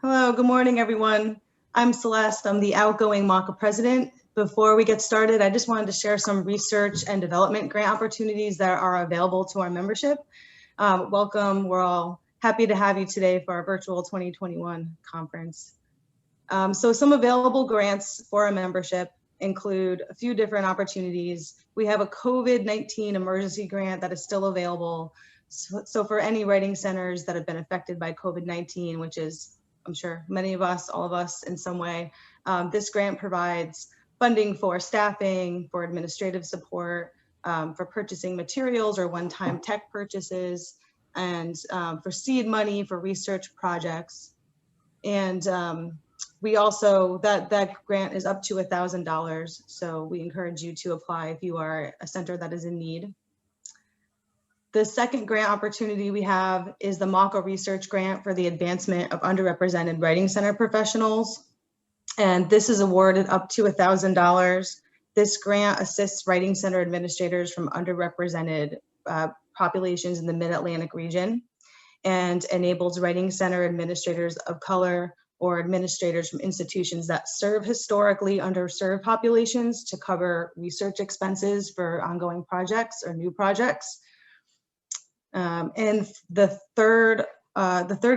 Hello, good morning, everyone. I'm Celeste. I'm the outgoing MACA president. Before we get started, I just wanted to share some research and development grant opportunities that are available to our membership. Welcome. We're all happy to have you today for our virtual 2021 conference. So some available grants for our membership include a few different opportunities. We have a COVID-19 emergency grant that is still available. So for any writing centers that have been affected by COVID-19, which is, I'm sure many of us, all of us in some way, this grant provides funding for staffing, for administrative support, for purchasing materials or one-time tech purchases, and for seed money for research projects. And we also, that grant is up to $1,000. So we encourage you to apply if you are a center that is in need. The second grant opportunity we have is the MACA Research Grant for the advancement of underrepresented writing center professionals. And this is awarded up to $1,000. This grant assists writing center administrators from underrepresented populations in the Mid-Atlantic region and enables writing center administrators of color or administrators from institutions that serve historically underserved populations to cover research expenses for ongoing projects or new projects. And the third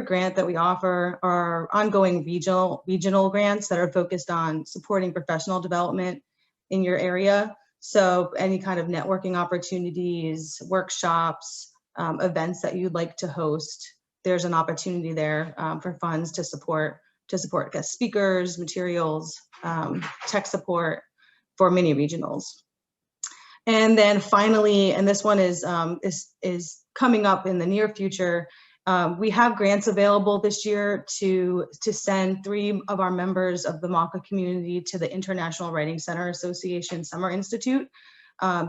grant that we offer are ongoing regional grants that are focused on supporting professional development in your area. So any kind of networking opportunities, workshops, events that you'd like to host, there's an opportunity there for funds to support guest speakers, materials, tech support for mini regionals. And then finally, and this one is coming up in the near future, we have grants available this year to send 3 of our members of the MACA community to the International Writing Center Association Summer Institute.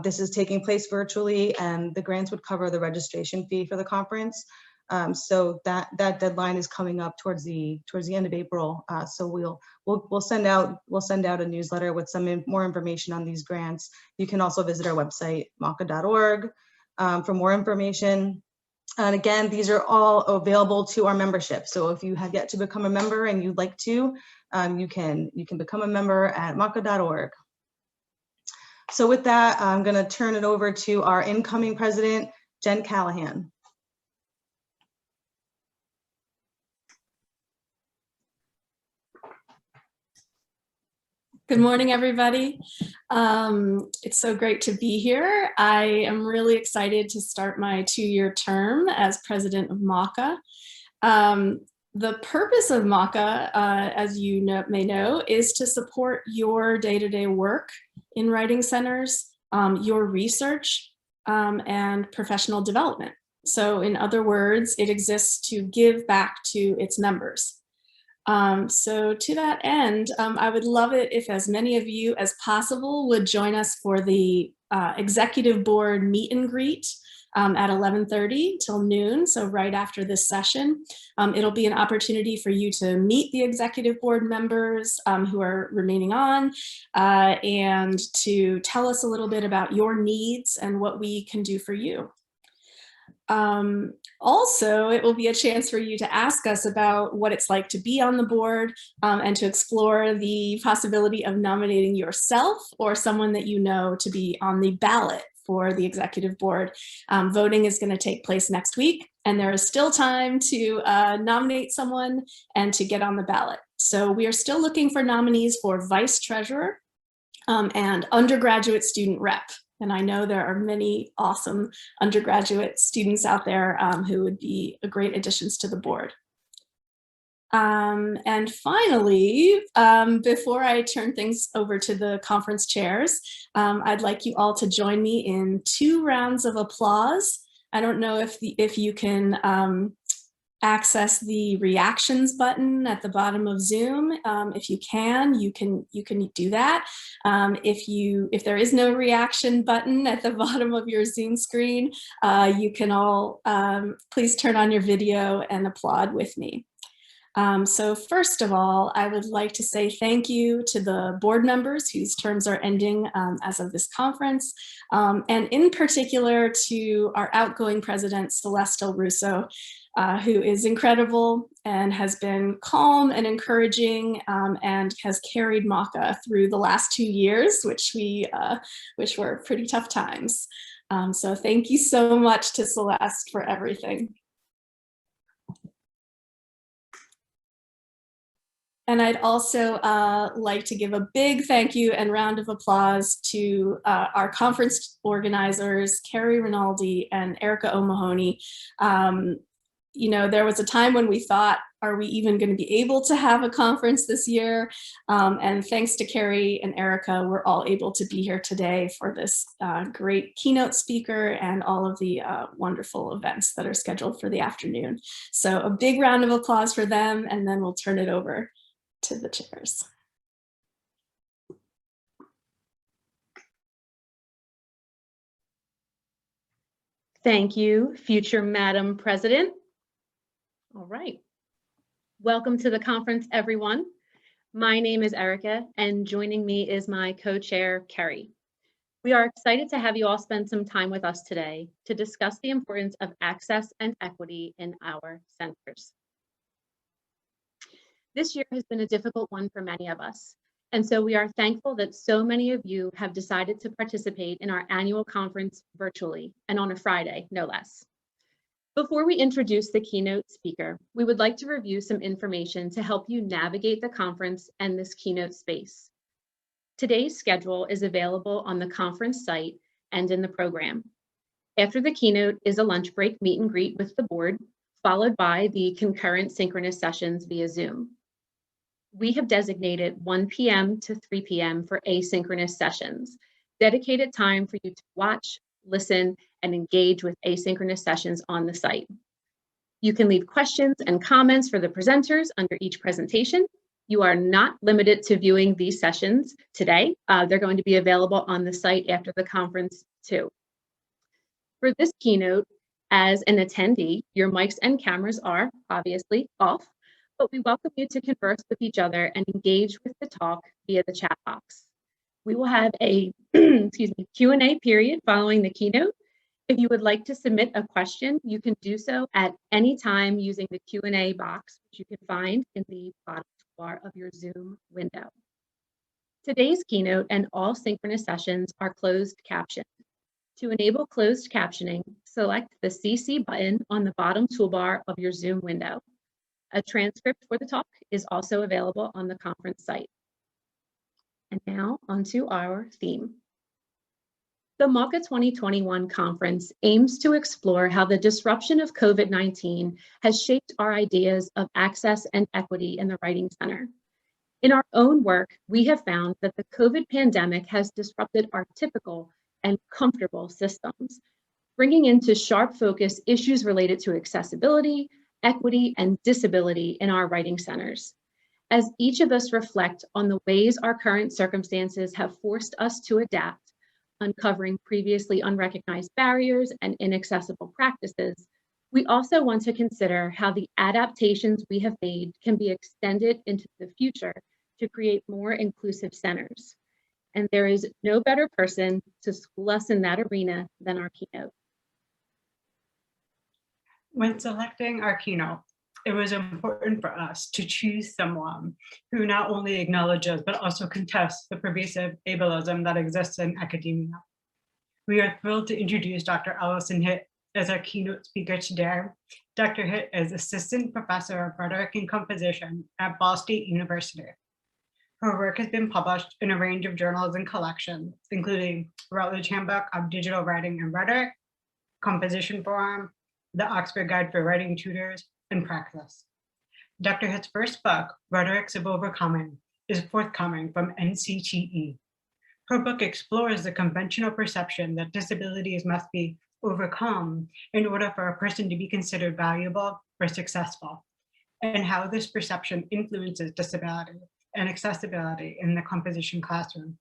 This is taking place virtually, and the grants would cover the registration fee for the conference. So that deadline is coming up towards the end of April. So we'll send out a newsletter with some more information on these grants. You can also visit our website, maca.org, for more information. And again, these are all available to our membership. So if you have yet to become a member and you'd like to, you can become a member at maca.org. So with that, I'm going to turn it over to our incoming president, Jen Callahan. Good morning, everybody. It's so great to be here. I am really excited to start my 2-year term as president of MACA. The purpose of MACA, as you may know, is to support your day-to-day work in writing centers, your research, and professional development. So in other words, it exists to give back to its members. So to that end, I would love it if as many of you as possible would join us for the executive board meet and greet at 11:30 till noon, so right after this session. It'll be an opportunity for you to meet the executive board members who are remaining on and to tell us a little bit about your needs and what we can do for you. Also, it will be a chance for you to ask us about what it's like to be on the board and to explore the possibility of nominating yourself or someone that you know to be on the ballot for the executive board. Voting is going to take place next week, and there is still time to nominate someone and to get on the ballot. So we are still looking for nominees for vice treasurer and undergraduate student rep. And I know there are many awesome undergraduate students out there who would be great additions to the board. And finally, before I turn things over to the conference chairs, I'd like you all to join me in 2 rounds of applause. I don't know if you can access the reactions button at the bottom of Zoom. If you can do that. If there is no reaction button at the bottom of your Zoom screen, you can all please turn on your video and applaud with me. So first of all, I would like to say thank you to the board members whose terms are ending as of this conference, and in particular to our outgoing president, Celeste Del Russo. who is incredible and has been calm and encouraging, and has carried MACA through the last 2 years, which were pretty tough times. So thank you so much to Celeste for everything. And I'd also like to give a big thank you and round of applause to our conference organizers, Carrie Rinaldi and Erica O'Mahony. You know, there was a time when we thought, are we even going to be able to have a conference this year? And thanks to Carrie and Erica, we're all able to be here today for this great keynote speaker and all of the wonderful events that are scheduled for the afternoon. So a big round of applause for them, and then we'll turn it over to the chairs. Thank you, future Madam President. All right. Welcome to the conference, everyone. My name is Erica, and joining me is my co-chair, Kerry. We are excited to have you all spend some time with us today to discuss the importance of access and equity in our centers. This year has been a difficult one for many of us, and so we are thankful that so many of you have decided to participate in our annual conference virtually and on a Friday, no less. Before we introduce the keynote speaker, we would like to review some information to help you navigate the conference and this keynote space. Today's schedule is available on the conference site and in the program. After the keynote is a lunch break meet and greet with the board, followed by the concurrent synchronous sessions via Zoom. We have designated 1 p.m. to 3 p.m. for asynchronous sessions, dedicated time for you to watch, listen, and engage with asynchronous sessions on the site. You can leave questions and comments for the presenters under each presentation. You are not limited to viewing these sessions today. They're going to be available on the site after the conference too. For this keynote, as an attendee, your mics and cameras are obviously off, but we welcome you to converse with each other and engage with the talk via the chat box. We will have a Q&A period following the keynote. If you would like to submit a question, you can do so at any time using the Q&A box, which you can find in the bottom bar of your Zoom window. Today's keynote and all synchronous sessions are closed captioned. To enable closed captioning, select the CC button on the bottom toolbar of your Zoom window. A transcript for the talk is also available on the conference site. And now onto our theme. The MACA 2021 conference aims to explore how the disruption of COVID-19 has shaped our ideas of access and equity in the Writing Center. In our own work, we have found that the COVID pandemic has disrupted our typical and comfortable systems, bringing into sharp focus issues related to accessibility, equity, and disability in our writing centers. As each of us reflect on the ways our current circumstances have forced us to adapt, uncovering previously unrecognized barriers and inaccessible practices, we also want to consider how the adaptations we have made can be extended into the future to create more inclusive centers. And there is no better person to school us in that arena than our keynote. When selecting our keynote, it was important for us to choose someone who not only acknowledges, but also contests the pervasive ableism that exists in academia. We are thrilled to introduce Dr. Allison Hitt as our keynote speaker today. Dr. Hitt is Assistant Professor of Rhetoric and Composition at Ball State University. Her work has been published in a range of journals and collections, including Routledge Handbook of Digital Writing and Rhetoric, Composition Forum, the Oxford Guide for Writing Tutors, and Praxis. Dr. Hitt's first book, Rhetorics of Overcoming, is forthcoming from NCTE. Her book explores the conventional perception that disabilities must be overcome in order for a person to be considered valuable or successful, and how this perception influences disability and accessibility in the composition classroom.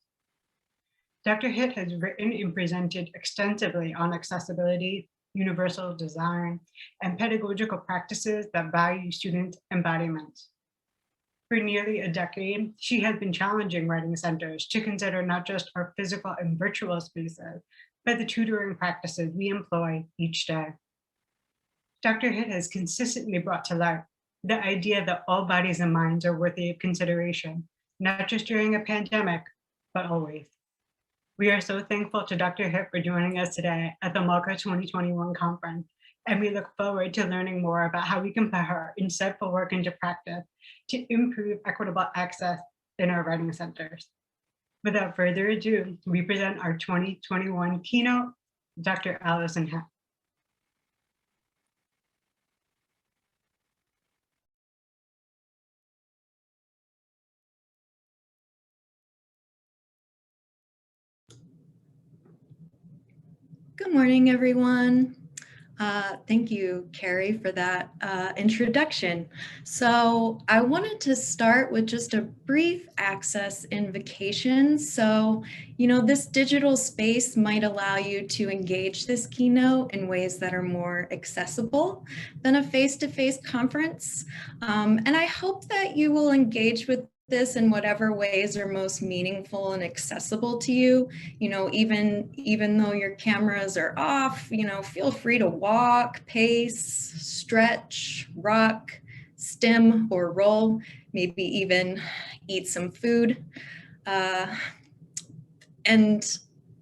Dr. Hitt has written and presented extensively on accessibility, universal design, and pedagogical practices that value student embodiment. For nearly a decade, she has been challenging writing centers to consider not just our physical and virtual spaces, but the tutoring practices we employ each day. Dr. Hitt has consistently brought to light the idea that all bodies and minds are worthy of consideration, not just during a pandemic, but always. We are so thankful to Dr. Hitt for joining us today at the MACA 2021 conference, and we look forward to learning more about how we can put her insightful work into practice to improve equitable access in our writing centers. Without further ado, we present our 2021 keynote, Dr. Allison Hitt. Good morning, everyone. Thank you, Carrie, for that introduction. So I wanted to start with just a brief access invocation. So, this digital space might allow you to engage this keynote in ways that are more accessible than a face-to-face conference. And I hope that you will engage with this in whatever ways are most meaningful and accessible to you. Even though your cameras are off, feel free to walk, pace, stretch, rock, stim or roll, maybe even eat some food. And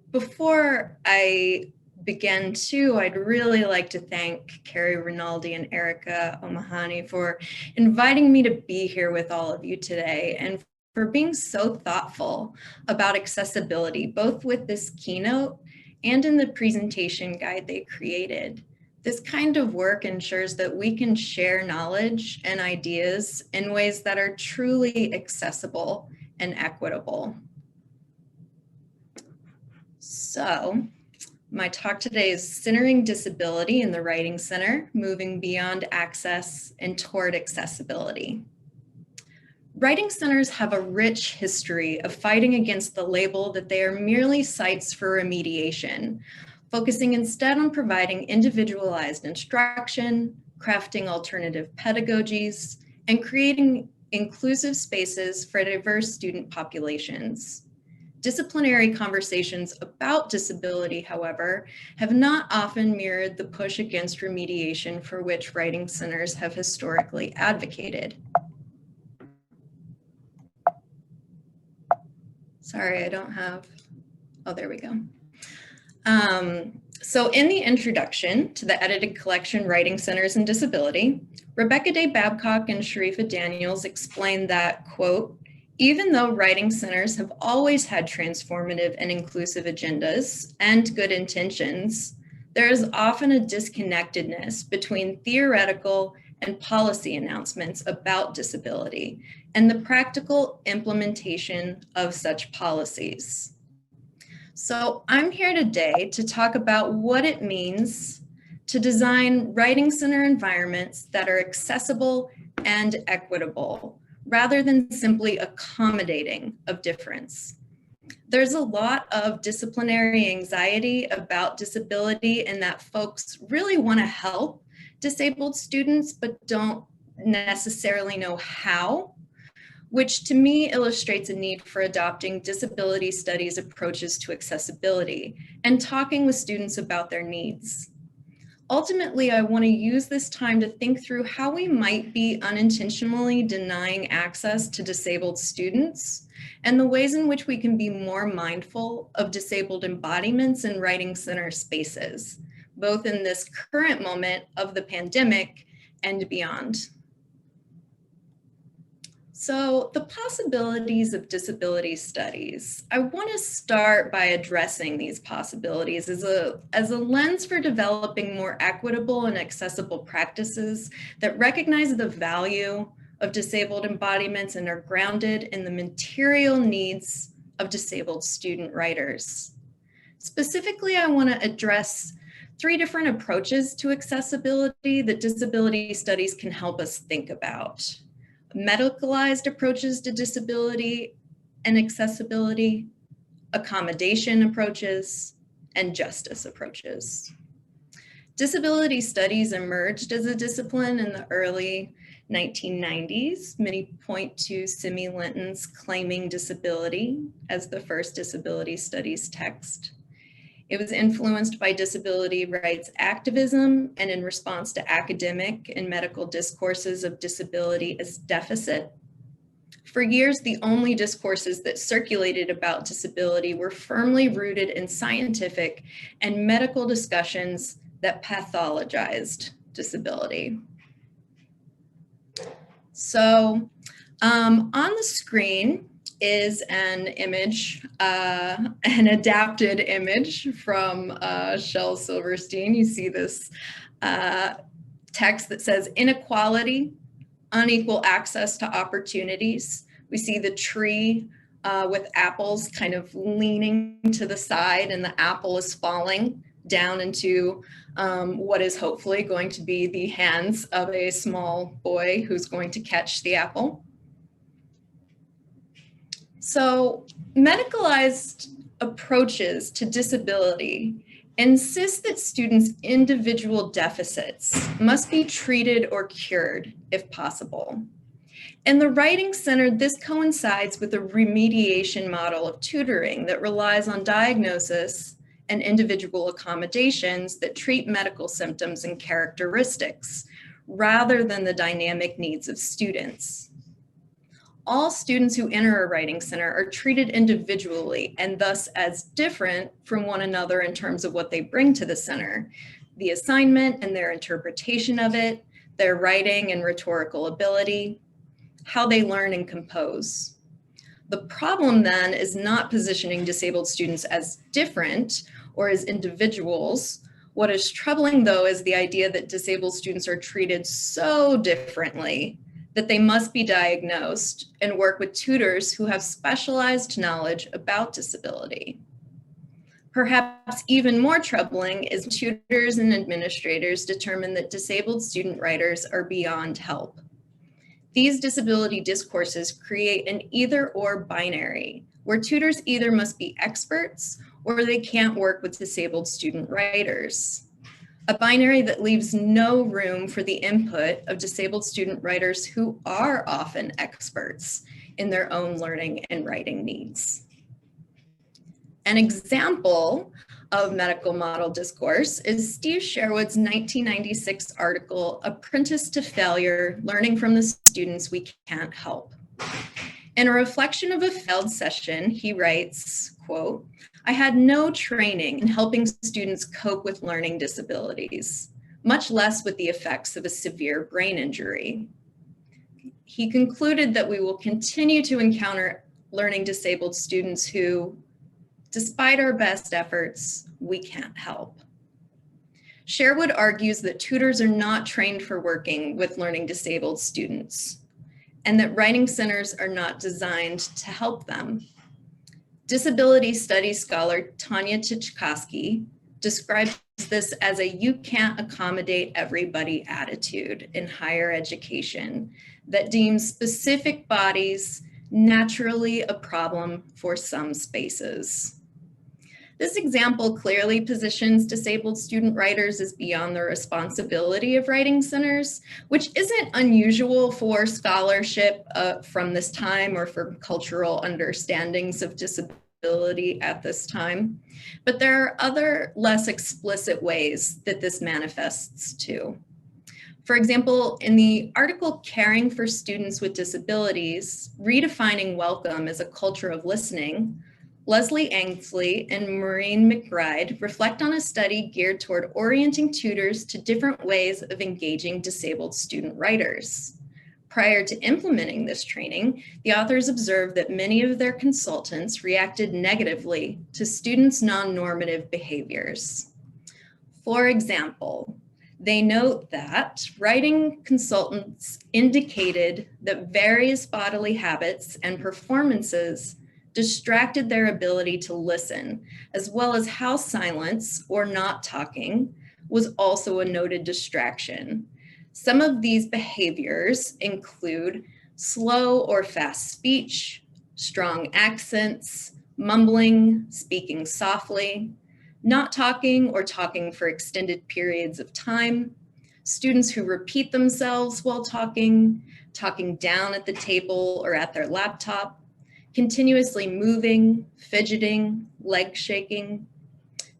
before I begin too, I'd really like to thank Carrie Rinaldi and Erica Omahani for inviting me to be here with all of you today and for being so thoughtful about accessibility, both with this keynote and in the presentation guide they created. This kind of work ensures that we can share knowledge and ideas in ways that are truly accessible and equitable. So, my talk today is Centering Disability in the Writing Center, Moving Beyond Access and Toward Accessibility. Writing centers have a rich history of fighting against the label that they are merely sites for remediation, focusing instead on providing individualized instruction, crafting alternative pedagogies, and creating inclusive spaces for diverse student populations. Disciplinary conversations about disability, however, have not often mirrored the push against remediation for which writing centers have historically advocated. Sorry, I don't have, oh, there we go. So in the introduction to the edited collection, Writing Centers and Disability, Rebecca Day Babcock and Sharifa Daniels explained that, quote, even though writing centers have always had transformative and inclusive agendas and good intentions, there is often a disconnectedness between theoretical and policy announcements about disability and the practical implementation of such policies. So I'm here today to talk about what it means to design writing center environments that are accessible and equitable, rather than simply accommodating of difference. There's a lot of disciplinary anxiety about disability and that folks really want to help disabled students, but don't necessarily know how, which to me illustrates a need for adopting disability studies approaches to accessibility and talking with students about their needs. Ultimately, I want to use this time to think through how we might be unintentionally denying access to disabled students and the ways in which we can be more mindful of disabled embodiments in writing center spaces, both in this current moment of the pandemic and beyond. So the possibilities of disability studies. I want to start by addressing these possibilities as a lens for developing more equitable and accessible practices that recognize the value of disabled embodiments and are grounded in the material needs of disabled student writers. Specifically, I want to address 3 different approaches to accessibility that disability studies can help us think about. Medicalized approaches to disability and accessibility, accommodation approaches, and justice approaches. Disability studies emerged as a discipline in the early 1990s. Many point to Simi Linton's Claiming Disability as the first disability studies text. It was influenced by disability rights activism and in response to academic and medical discourses of disability as deficit. For years, the only discourses that circulated about disability were firmly rooted in scientific and medical discussions that pathologized disability. So on the screen is an image, an adapted image from Shel Silverstein. You see this text that says inequality, unequal access to opportunities. We see the tree with apples kind of leaning to the side, and the apple is falling down into what is hopefully going to be the hands of a small boy who's going to catch the apple. So medicalized approaches to disability insist that students' individual deficits must be treated or cured if possible. In the Writing Center, this coincides with a remediation model of tutoring that relies on diagnosis and individual accommodations that treat medical symptoms and characteristics rather than the dynamic needs of students. All students who enter a Writing Center are treated individually and thus as different from one another in terms of what they bring to the center, the assignment and their interpretation of it, their writing and rhetorical ability, how they learn and compose. The problem then is not positioning disabled students as different or as individuals. What is troubling though is the idea that disabled students are treated so differently that they must be diagnosed and work with tutors who have specialized knowledge about disability. Perhaps even more troubling is tutors and administrators determine that disabled student writers are beyond help. These disability discourses create an either-or binary, where tutors either must be experts or they can't work with disabled student writers. A binary that leaves no room for the input of disabled student writers who are often experts in their own learning and writing needs. An example of medical model discourse is Steve Sherwood's 1996 article, Apprentice to Failure, Learning from the Students We Can't Help. In a reflection of a failed session, he writes, quote, I had no training in helping students cope with learning disabilities, much less with the effects of a severe brain injury. He concluded that we will continue to encounter learning disabled students who, despite our best efforts, we can't help. Sherwood argues that tutors are not trained for working with learning disabled students, and that writing centers are not designed to help them. Disability studies scholar Tanya Tichkowski describes this as a you can't accommodate everybody attitude in higher education that deems specific bodies naturally a problem for some spaces. This example clearly positions disabled student writers as beyond the responsibility of writing centers, which isn't unusual for scholarship from this time or for cultural understandings of disability at this time. But there are other less explicit ways that this manifests too. For example, in the article Caring for Students with Disabilities, Redefining Welcome as a Culture of Listening, Leslie Angsley and Maureen McBride reflect on a study geared toward orienting tutors to different ways of engaging disabled student writers. Prior to implementing this training, the authors observed that many of their consultants reacted negatively to students' non-normative behaviors. For example, they note that writing consultants indicated that various bodily habits and performances distracted their ability to listen, as well as how silence or not talking was also a noted distraction. Some of these behaviors include slow or fast speech, strong accents, mumbling, speaking softly, not talking or talking for extended periods of time, students who repeat themselves while talking, talking down at the table or at their laptop, continuously moving, fidgeting, leg shaking,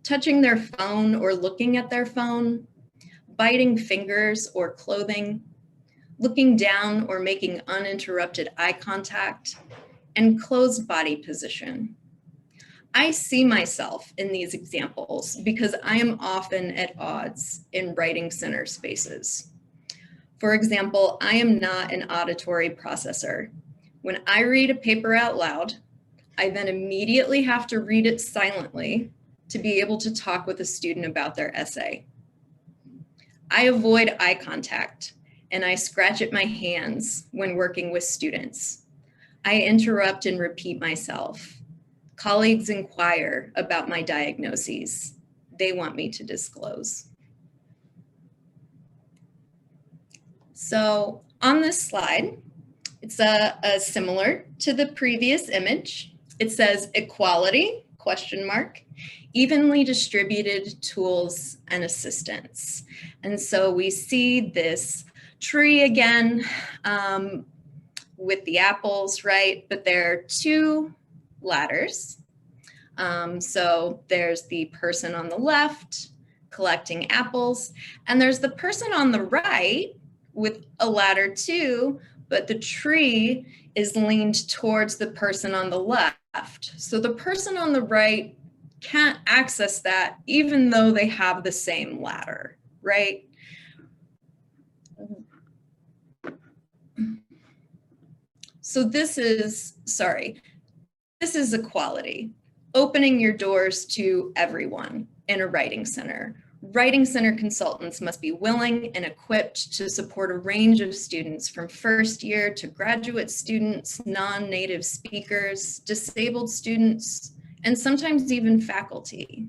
touching their phone or looking at their phone, biting fingers or clothing, looking down or making uninterrupted eye contact, and closed body position. I see myself in these examples because I am often at odds in writing center spaces. For example, I am not an auditory processor. When I read a paper out loud, I then immediately have to read it silently to be able to talk with a student about their essay. I avoid eye contact and I scratch at my hands when working with students. I interrupt and repeat myself. Colleagues inquire about my diagnoses. They want me to disclose. So on this slide, it's similar to the previous image. It says equality, question mark, evenly distributed tools and assistance. And so we see this tree again with the apples, right? But there are two ladders. So there's the person on the left collecting apples, and there's the person on the right with a ladder too, but the tree is leaned towards the person on the left. So the person on the right can't access that even though they have the same ladder, right? So this is equality, opening your doors to everyone in a writing center. Writing center consultants must be willing and equipped to support a range of students from first year to graduate students, non-native speakers, disabled students, and sometimes even faculty.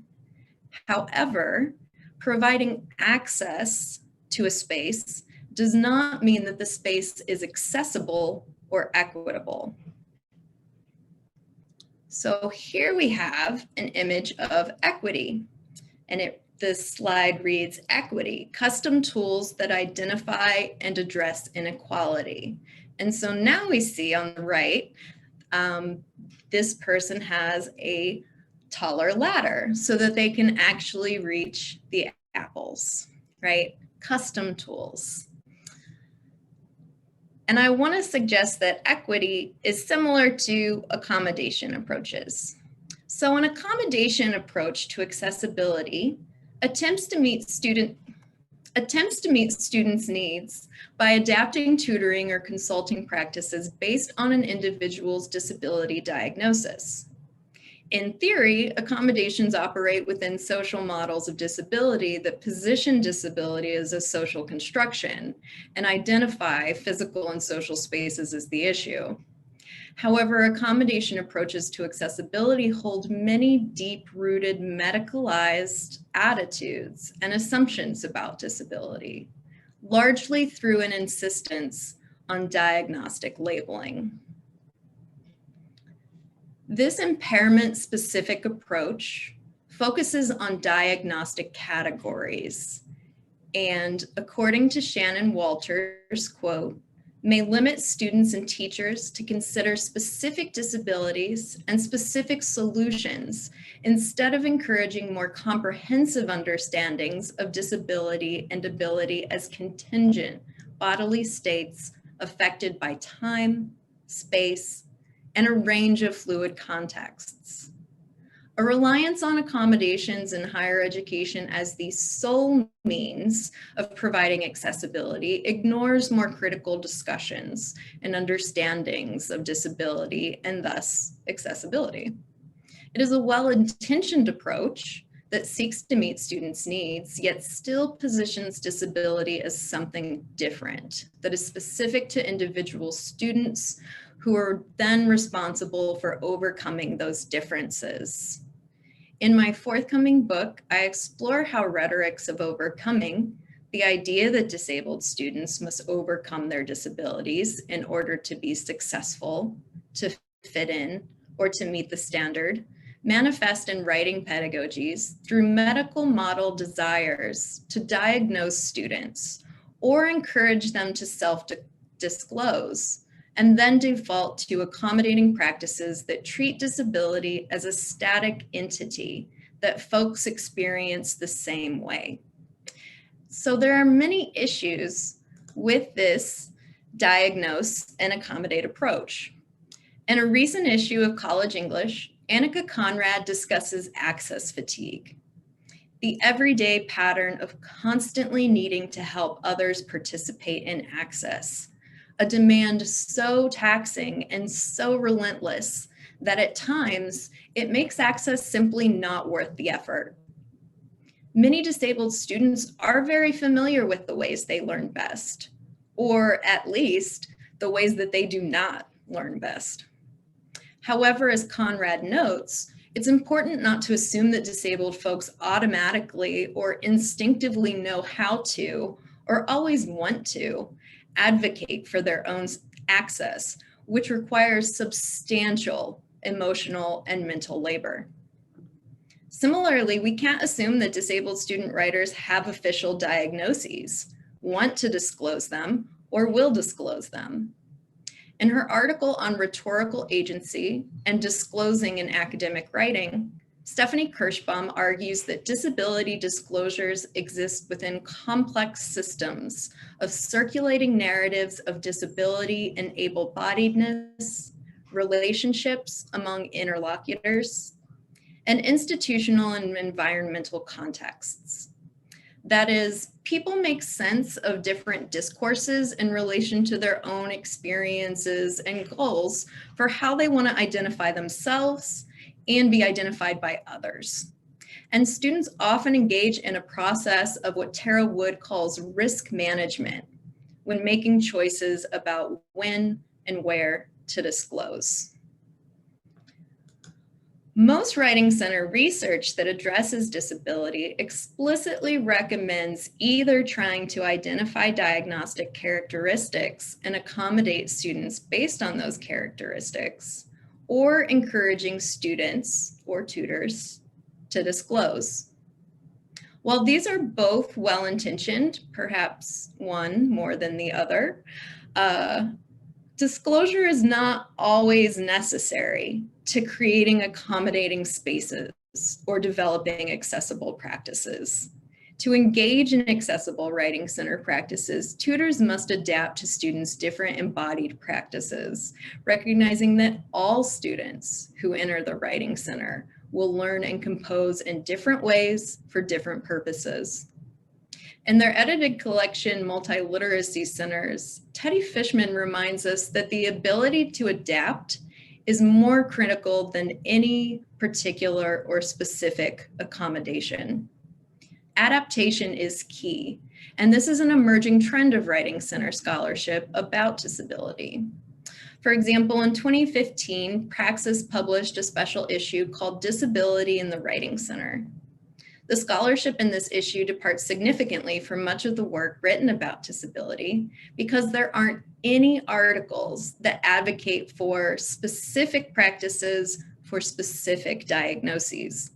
However, providing access to a space does not mean that the space is accessible or equitable. So here we have an image of equity, and this slide reads equity, custom tools that identify and address inequality. And so now we see on the right, this person has a taller ladder so that they can actually reach the apples, right? Custom tools. And I want to suggest that equity is similar to accommodation approaches. So an accommodation approach to accessibility attempts to meet students' needs by adapting tutoring or consulting practices based on an individual's disability diagnosis. In theory, accommodations operate within social models of disability that position disability as a social construction and identify physical and social spaces as the issue. However, accommodation approaches to accessibility hold many deep-rooted medicalized attitudes and assumptions about disability, largely through an insistence on diagnostic labeling. This impairment-specific approach focuses on diagnostic categories and, according to Shannon Walters, quote, may limit students and teachers to consider specific disabilities and specific solutions instead of encouraging more comprehensive understandings of disability and ability as contingent bodily states affected by time, space, and a range of fluid contexts. A reliance on accommodations in higher education as the sole means of providing accessibility ignores more critical discussions and understandings of disability and thus accessibility. It is a well-intentioned approach that seeks to meet students' needs, yet still positions disability as something different that is specific to individual students who are then responsible for overcoming those differences. In my forthcoming book, I explore how rhetorics of overcoming, the idea that disabled students must overcome their disabilities in order to be successful, to fit in, or to meet the standard, manifest in writing pedagogies through medical model desires to diagnose students or encourage them to self-disclose, and then default to accommodating practices that treat disability as a static entity that folks experience the same way. So there are many issues with this diagnose and accommodate approach. In a recent issue of College English, Annika Conrad discusses access fatigue, the everyday pattern of constantly needing to help others participate in access, a demand so taxing and so relentless that at times it makes access simply not worth the effort. Many disabled students are very familiar with the ways they learn best, or at least the ways that they do not learn best. However, as Conrad notes, it's important not to assume that disabled folks automatically or instinctively know how to, or always want to, advocate for their own access, which requires substantial emotional and mental labor. Similarly, we can't assume that disabled student writers have official diagnoses, want to disclose them, or will disclose them. In her article on rhetorical agency and disclosing in academic writing, Stephanie Kirschbaum argues that disability disclosures exist within complex systems of circulating narratives of disability and able-bodiedness, relationships among interlocutors, and institutional and environmental contexts. That is, people make sense of different discourses in relation to their own experiences and goals for how they want to identify themselves and be identified by others. And students often engage in a process of what Tara Wood calls risk management when making choices about when and where to disclose. Most Writing Center research that addresses disability explicitly recommends either trying to identify diagnostic characteristics and accommodate students based on those characteristics, or encouraging students or tutors to disclose. While these are both well-intentioned, perhaps one more than the other, disclosure is not always necessary to creating accommodating spaces or developing accessible practices. To engage in accessible Writing Center practices, tutors must adapt to students' different embodied practices, recognizing that all students who enter the Writing Center will learn and compose in different ways for different purposes. In their edited collection, Multiliteracy Centers, Teddy Fishman reminds us that the ability to adapt is more critical than any particular or specific accommodation. Adaptation is key, and this is an emerging trend of Writing Center scholarship about disability. For example, in 2015, Praxis published a special issue called Disability in the Writing Center. The scholarship in this issue departs significantly from much of the work written about disability because there aren't any articles that advocate for specific practices for specific diagnoses.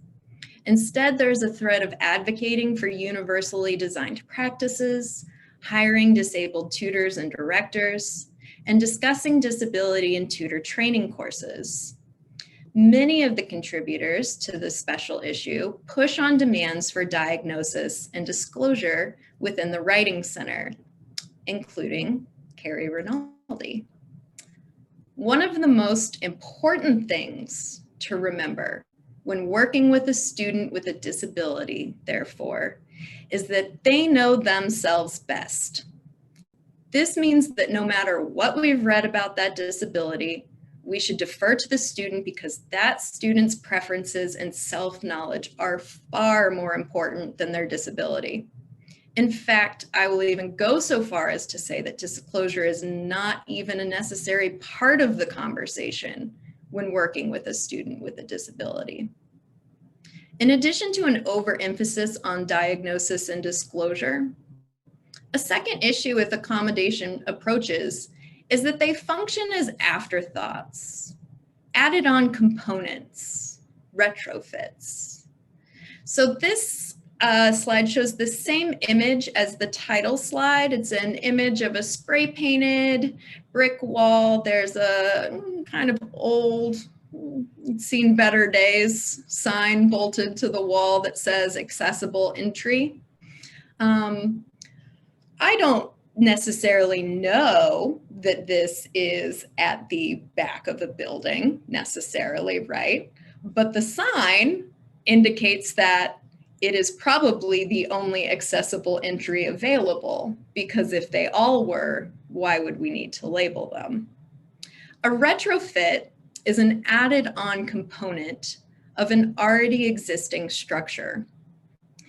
Instead, there's a thread of advocating for universally designed practices, hiring disabled tutors and directors, and discussing disability in tutor training courses. Many of the contributors to this special issue push on demands for diagnosis and disclosure within the Writing Center, including Carrie Rinaldi. One of the most important things to remember when working with a student with a disability, therefore, is that they know themselves best. This means that no matter what we've read about that disability, we should defer to the student because that student's preferences and self-knowledge are far more important than their disability. In fact, I will even go so far as to say that disclosure is not even a necessary part of the conversation when working with a student with a disability. In addition to an overemphasis on diagnosis and disclosure, a second issue with accommodation approaches is that they function as afterthoughts, added on components, retrofits. So this slide shows the same image as the title slide. It's an image of a spray painted brick wall. There's a kind of old seen better days, sign bolted to the wall that says accessible entry. I don't necessarily know that this is at the back of a building necessarily, right? But the sign indicates that it is probably the only accessible entry available, because if they all were, why would we need to label them? A retrofit is an added on component of an already existing structure.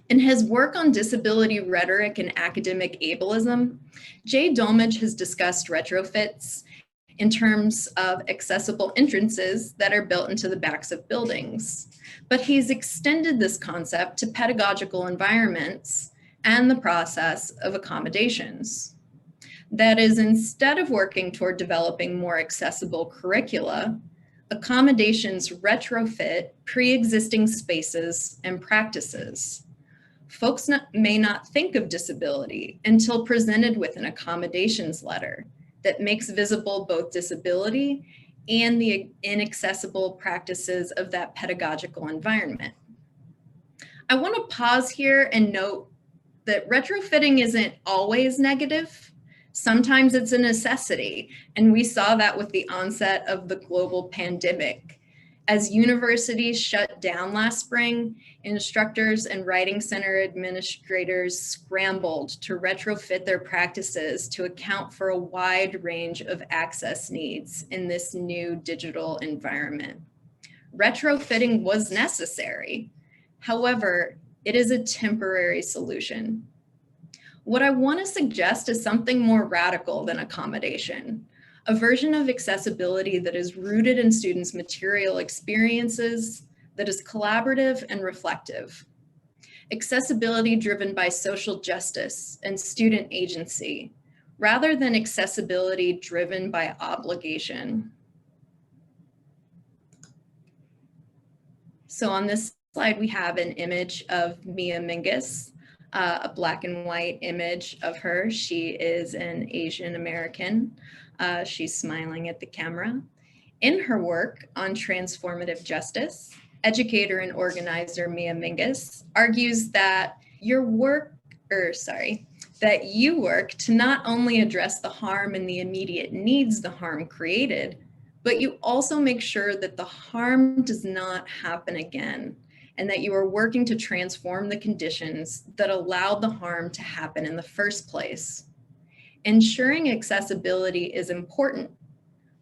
In his work on disability rhetoric and academic ableism, Jay Dolmage has discussed retrofits in terms of accessible entrances that are built into the backs of buildings. But he's extended this concept to pedagogical environments and the process of accommodations. That is, instead of working toward developing more accessible curricula, accommodations retrofit pre-existing spaces and practices. Folks may not think of disability until presented with an accommodations letter that makes visible both disability and the inaccessible practices of that pedagogical environment. I want to pause here and note that retrofitting isn't always negative. Sometimes it's a necessity, and we saw that with the onset of the global pandemic. As universities shut down last spring, instructors and writing center administrators scrambled to retrofit their practices to account for a wide range of access needs in this new digital environment. Retrofitting was necessary. However, it is a temporary solution. What I want to suggest is something more radical than accommodation. A version of accessibility that is rooted in students' material experiences, that is collaborative and reflective. Accessibility driven by social justice and student agency, rather than accessibility driven by obligation. So on this slide, we have an image of Mia Mingus, a black and white image of her. She is an Asian American. She's smiling at the camera. In her work on transformative justice, educator and organizer Mia Mingus argues that you work to not only address the harm and the immediate needs the harm created, but you also make sure that the harm does not happen again, and that you are working to transform the conditions that allowed the harm to happen in the first place. Ensuring accessibility is important,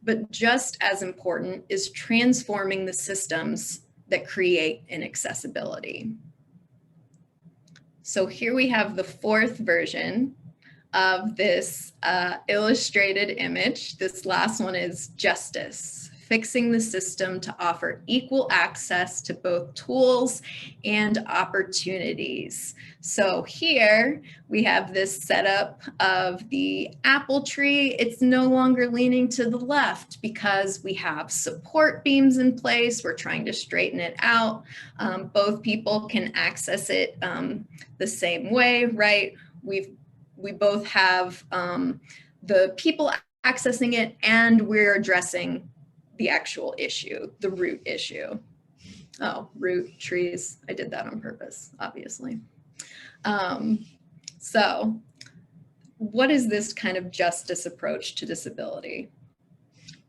but just as important is transforming the systems that create inaccessibility. So here we have the fourth version of this illustrated image. This last one is justice, fixing the system to offer equal access to both tools and opportunities. So here we have this setup of the apple tree. It's no longer leaning to the left because we have support beams in place. We're trying to straighten it out. Both people can access it the same way, right? We both have the people accessing it, and we're addressing the actual issue, the root issue. Oh, root, trees. I did that on purpose, obviously. So what is this kind of justice approach to disability?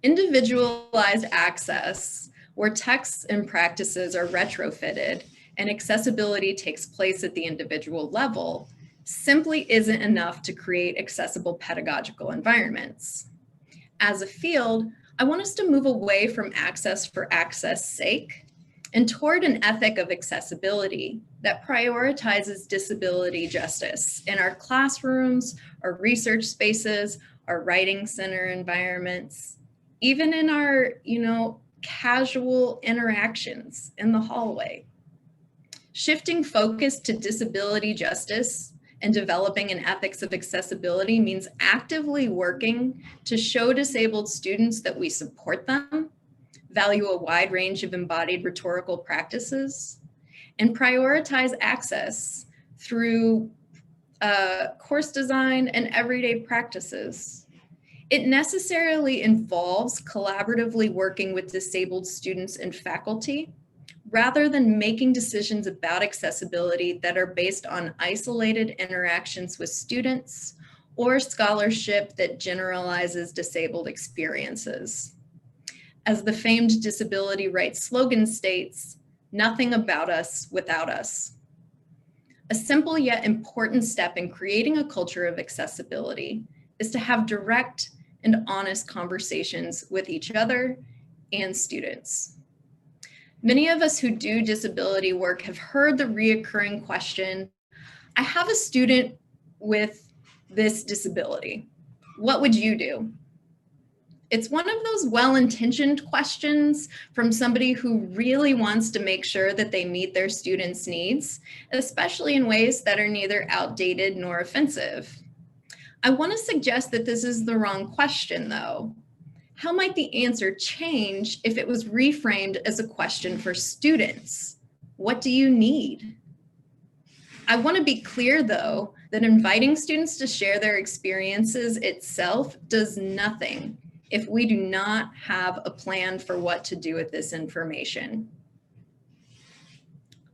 Individualized access, where texts and practices are retrofitted and accessibility takes place at the individual level, simply isn't enough to create accessible pedagogical environments. As a field, I want us to move away from access for access' sake and toward an ethic of accessibility that prioritizes disability justice in our classrooms, our research spaces, our writing center environments, even in our, casual interactions in the hallway. Shifting focus to disability justice and developing an ethics of accessibility means actively working to show disabled students that we support them, value a wide range of embodied rhetorical practices, and prioritize access through course design and everyday practices. It necessarily involves collaboratively working with disabled students and faculty, rather than making decisions about accessibility that are based on isolated interactions with students or scholarship that generalizes disabled experiences. As the famed disability rights slogan states, "Nothing about us without us." A simple yet important step in creating a culture of accessibility is to have direct and honest conversations with each other and students. Many of us who do disability work have heard the reoccurring question, "I have a student with this disability. What would you do?" It's one of those well-intentioned questions from somebody who really wants to make sure that they meet their students' needs, especially in ways that are neither outdated nor offensive. I want to suggest that this is the wrong question, though. How might the answer change if it was reframed as a question for students? What do you need? I want to be clear, though, that inviting students to share their experiences itself does nothing if we do not have a plan for what to do with this information.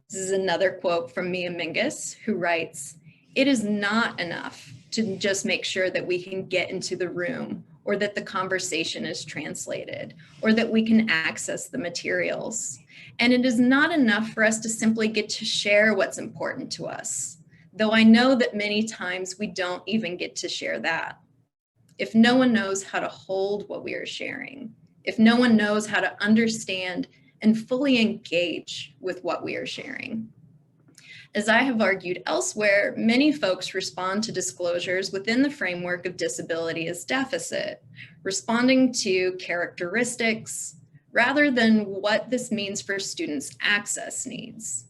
This is another quote from Mia Mingus, who writes, "It is not enough to just make sure that we can get into the room or that the conversation is translated or that we can access the materials. And it is not enough for us to simply get to share what's important to us, though I know that many times we don't even get to share that. If no one knows how to hold what we are sharing, if no one knows how to understand and fully engage with what we are sharing." As I have argued elsewhere, many folks respond to disclosures within the framework of disability as deficit, responding to characteristics rather than what this means for students' access needs.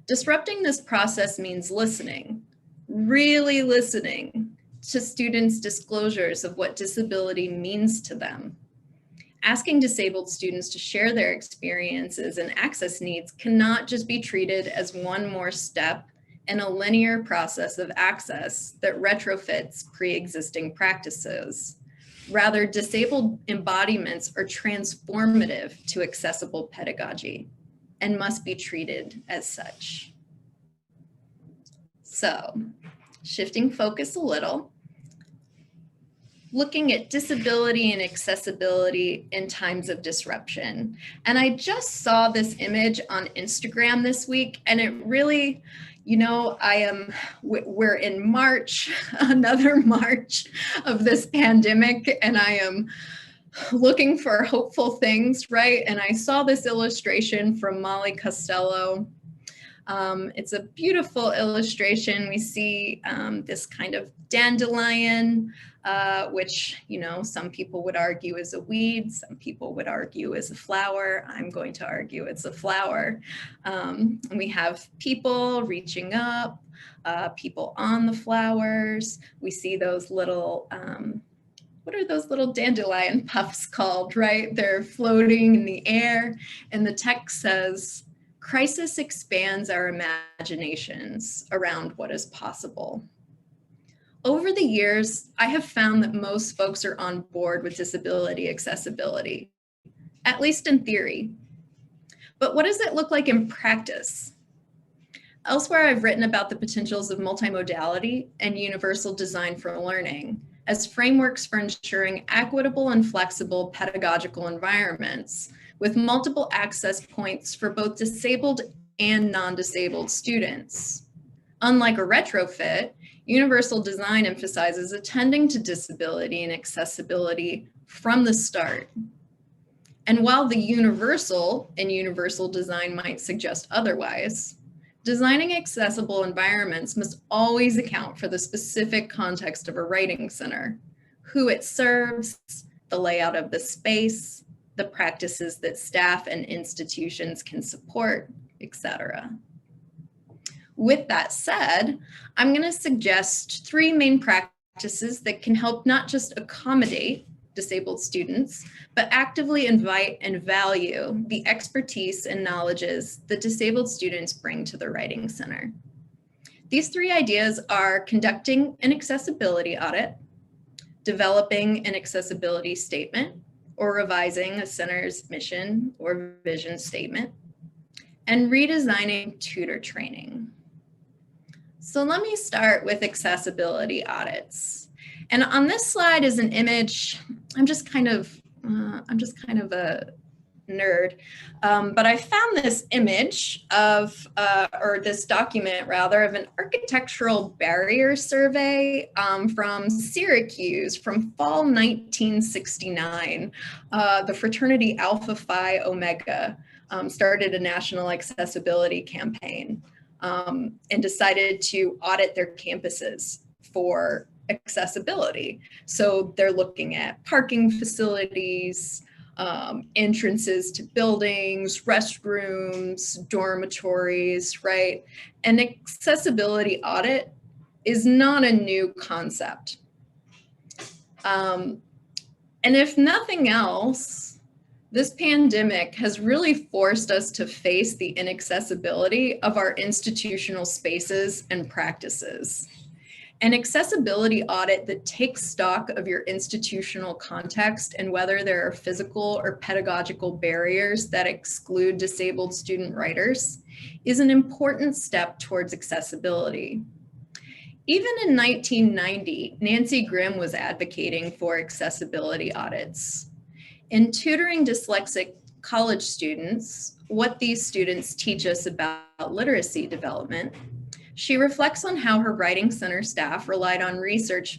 Disrupting this process means listening, really listening to students' disclosures of what disability means to them. Asking disabled students to share their experiences and access needs cannot just be treated as one more step in a linear process of access that retrofits pre-existing practices. Rather, disabled embodiments are transformative to accessible pedagogy and must be treated as such. So, shifting focus a little, looking at disability and accessibility in times of disruption. And I just saw this image on Instagram this week, and it really, you know, we're in March, another March of this pandemic, and I am looking for hopeful things, right? And I saw this illustration from Molly Costello. It's a beautiful illustration. We see this kind of dandelion, which, you know, some people would argue is a weed, some people would argue is a flower. I'm going to argue it's a flower. And we have people reaching up, people on the flowers. We see those little, what are those little dandelion puffs called, right? They're floating in the air, and the text says, "Crisis expands our imaginations around what is possible." Over the years, I have found that most folks are on board with disability accessibility, at least in theory. But what does it look like in practice? Elsewhere, I've written about the potentials of multimodality and universal design for learning as frameworks for ensuring equitable and flexible pedagogical environments with multiple access points for both disabled and non-disabled students. Unlike a retrofit, universal design emphasizes attending to disability and accessibility from the start. And while the universal in universal design might suggest otherwise, designing accessible environments must always account for the specific context of a writing center, who it serves, the layout of the space, the practices that staff and institutions can support, etc. With that said, I'm going to suggest 3 main practices that can help not just accommodate disabled students, but actively invite and value the expertise and knowledges that disabled students bring to the Writing Center. These 3 ideas are conducting an accessibility audit, developing an accessibility statement or revising a center's mission or vision statement, and redesigning tutor training. So let me start with accessibility audits. And on this slide is an image. I'm just kind of a nerd, but I found this image of, or this document rather, of an architectural barrier survey from Syracuse from fall 1969. The fraternity Alpha Phi Omega started a national accessibility campaign and decided to audit their campuses for accessibility. So they're looking at parking facilities, entrances to buildings, restrooms, dormitories, right? An accessibility audit is not a new concept. And if nothing else, this pandemic has really forced us to face the inaccessibility of our institutional spaces and practices. An accessibility audit that takes stock of your institutional context and whether there are physical or pedagogical barriers that exclude disabled student writers is an important step towards accessibility. Even in 1990, Nancy Grimm was advocating for accessibility audits. In tutoring dyslexic college students, what these students teach us about literacy development, she reflects on how her Writing Center staff relied on research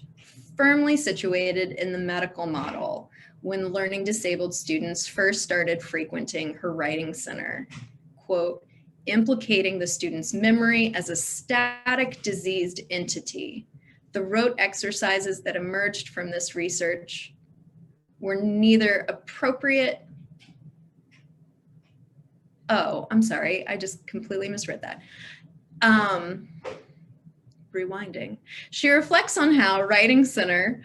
firmly situated in the medical model when learning disabled students first started frequenting her Writing Center. Quote, implicating the student's memory as a static diseased entity. The rote exercises that emerged from this research were neither appropriate. Oh, I'm sorry, I just completely misread that. Rewinding. She reflects on how Writing Center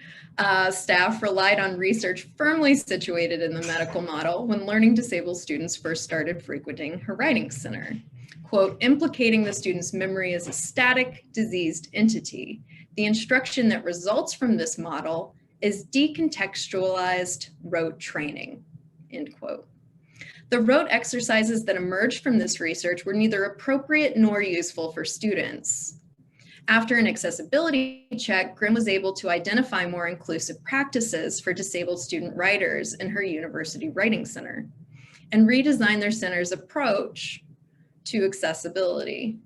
staff relied on research firmly situated in the medical model when learning disabled students first started frequenting her Writing Center. Quote, implicating the student's memory as a static, diseased entity. The instruction that results from this model is decontextualized rote training, end quote. The rote exercises that emerged from this research were neither appropriate nor useful for students. After an accessibility check, Grimm was able to identify more inclusive practices for disabled student writers in her university Writing Center and redesign their center's approach to accessibility.